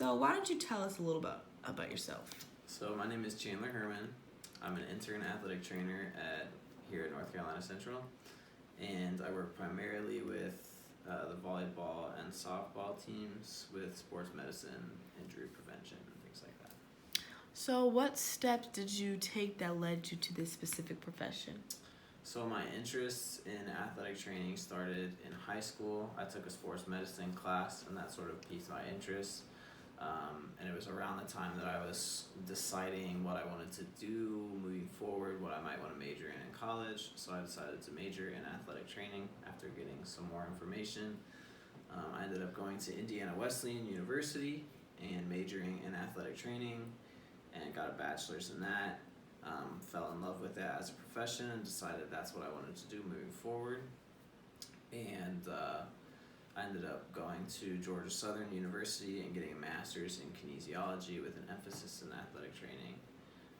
So why don't you tell us a little bit about yourself? So my name is Chandler Herman. I'm an intern athletic trainer here at North Carolina Central, and I work primarily with the volleyball and softball teams with sports medicine, injury prevention, and things like that. So what steps did you take that led you to this specific profession? So my interests in athletic training started in high school. I took a sports medicine class, and that sort of piqued my interest. And it was around the time that I was deciding what I wanted to do moving forward, what I might want to major in college. So I decided to major in athletic training after getting some more information. I ended up going to Indiana Wesleyan University and majoring in athletic training and got a bachelor's in that. Fell in love with that as a profession and decided that's what I wanted to do moving forward. And I ended up going to Georgia Southern University and getting a master's in kinesiology with an emphasis in athletic training.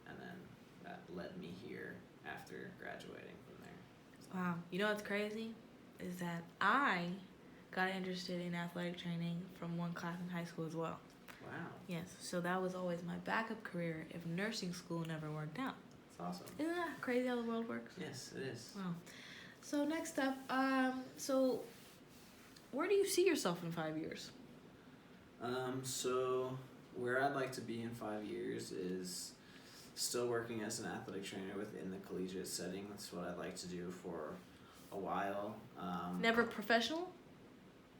And then that led me here after graduating from there. Wow. You know what's crazy? Is that I got interested in athletic training from one class in high school as well. Wow. Yes. So that was always my backup career if nursing school never worked out. That's awesome. Isn't that crazy how the world works? Yes, it is. Wow. So next up, so where do you see yourself in 5 years? So where I'd like to be in 5 years is still working as an athletic trainer within the collegiate setting. That's what I'd like to do for a while. Never professional?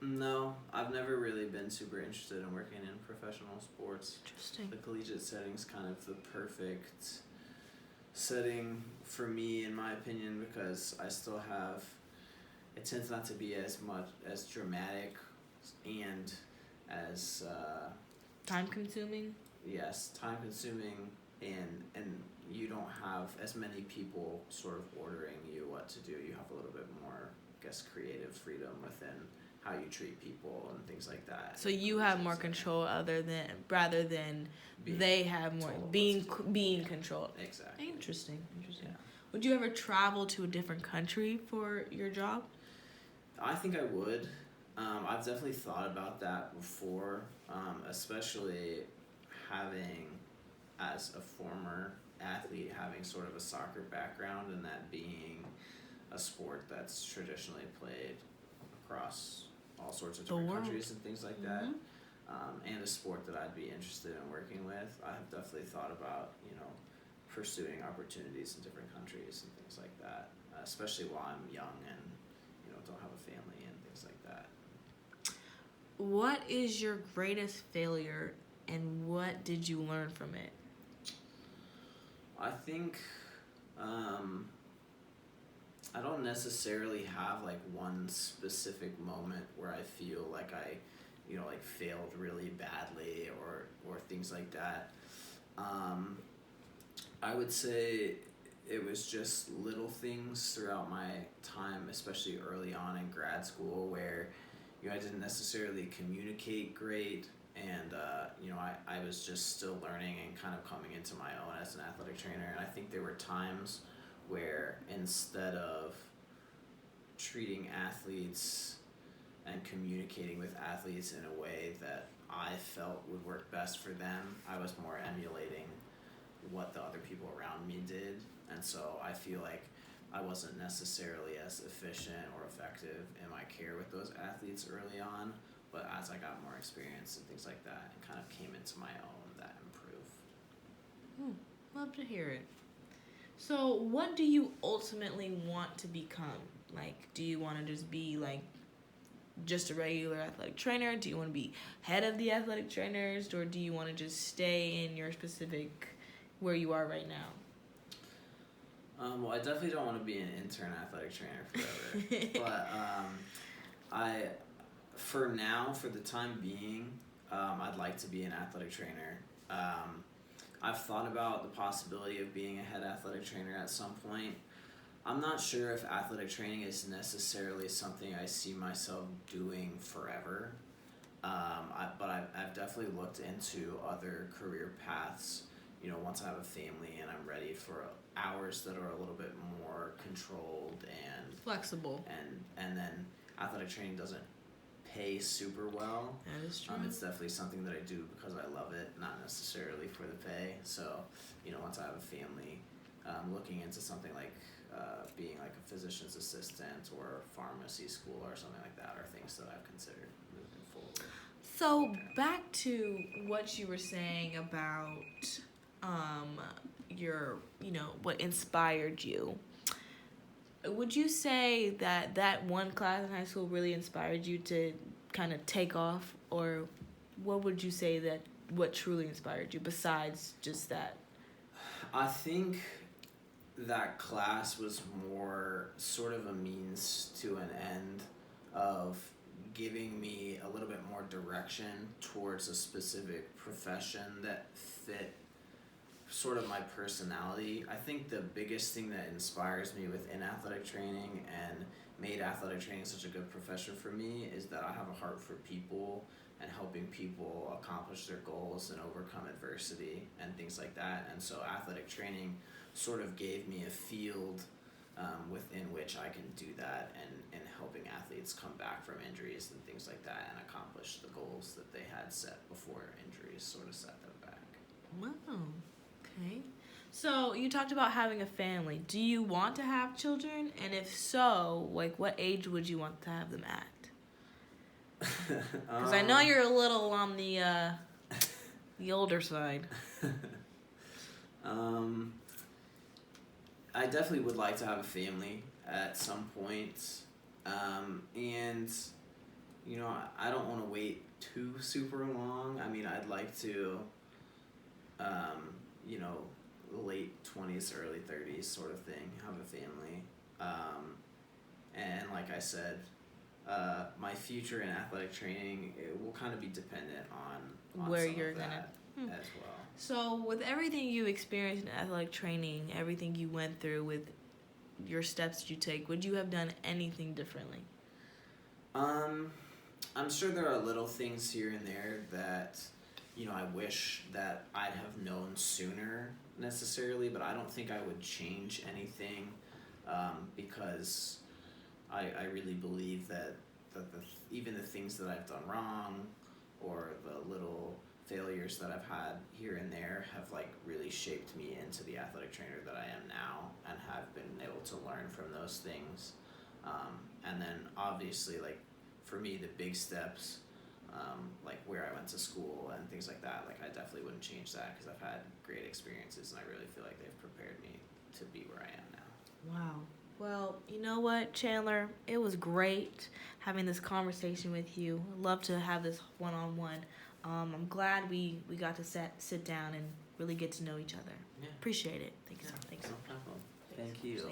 No, I've never really been super interested in working in professional sports. Interesting. The collegiate setting's kind of the perfect setting for me, in my opinion, because I still have, it tends not to be as dramatic and as Time consuming? yes, time consuming, and you don't have as many people sort of ordering you what to do. You have a little bit more, I guess, creative freedom within how you treat people and things like that. So you have more control rather than they have more being controlled. Exactly. Interesting. Yeah. Would you ever travel to a different country for your job? I think I would. I've definitely thought about that before, especially having, as a former athlete, having sort of a soccer background and that being a sport that's traditionally played across all sorts of different countries and things like that, and a sport that I'd be interested in working with. I have definitely thought about, pursuing opportunities in different countries and things like that, especially while I'm young and, don't have a family and things like that. What is your greatest failure and what did you learn from it? I think I don't necessarily have like one specific moment where I feel like I, failed really badly or things like that. I would say it was just little things throughout my time, especially early on in grad school, where I didn't necessarily communicate great, and I was just still learning and kind of coming into my own as an athletic trainer. And I think there were times where instead of treating athletes and communicating with athletes in a way that I felt would work best for them, I was more emulating what the other people around me did. And so I feel like I wasn't necessarily as efficient or effective in my care with those athletes early on, but as I got more experience and things like that, it kind of came into my own, that improved. Love to hear it. So what do you ultimately want to become? Like, do you want to just be like just a regular athletic trainer? Do you want to be head of the athletic trainers, or do you want to just stay in your specific where you are right now? Well, I definitely don't want to be an intern athletic trainer forever. But for now, for the time being, I'd like to be an athletic trainer. I've thought about the possibility of being a head athletic trainer at some point. I'm not sure if athletic training is necessarily something I see myself doing forever. But I've definitely looked into other career paths, once I have a family and I'm ready for hours that are a little bit more controlled and flexible. And then athletic training doesn't pay super well. That is true. It's definitely something that I do because I love it, not necessarily for the pay. So, once I have a family, looking into something like being like a physician's assistant or pharmacy school or something like that are things that I've considered moving forward. So back to what you were saying about your, what inspired you. Would you say that one class in high school really inspired you to kind of take off, or what would you say that what truly inspired you besides just that? I think that class was more sort of a means to an end of giving me a little bit more direction towards a specific profession that fit sort of my personality. I think the biggest thing that inspires me within athletic training and made athletic training such a good profession for me is that I have a heart for people and helping people accomplish their goals and overcome adversity and things like that. And so athletic training sort of gave me a field within which I can do that and helping athletes come back from injuries and things like that and accomplish the goals that they had set before injuries sort of set them back. Wow. Okay. So you talked about having a family. Do you want to have children? And if so, like what age would you want to have them at? Because I know you're a little on the older side. I definitely would like to have a family at some point. And, I don't want to wait too super long. I mean, I'd like to, late 20s, early 30s sort of thing, have a family. And like I said, my future in athletic training, it will kind of be dependent on where some you're of that as well. So with everything you experienced in athletic training, everything you went through with your steps you take, would you have done anything differently? I'm sure there are little things here and there that, I wish that I'd have known sooner necessarily, but I don't think I would change anything because I really believe that even the things that I've done wrong or the little failures that I've had here and there have like really shaped me into the athletic trainer that I am now and have been able to learn from those things. And then obviously like for me the big steps, like where I went to school and things like that, like I definitely wouldn't change that because I've had great experiences and I really feel like they've prepared me to be where I am now. Wow. Well, you know what, Chandler? It was great having this conversation with you. I'd love to have this one-on-one. I'm glad we got to sit down and really get to know each other. Yeah. Appreciate it. Thanks. No problem. Thank you.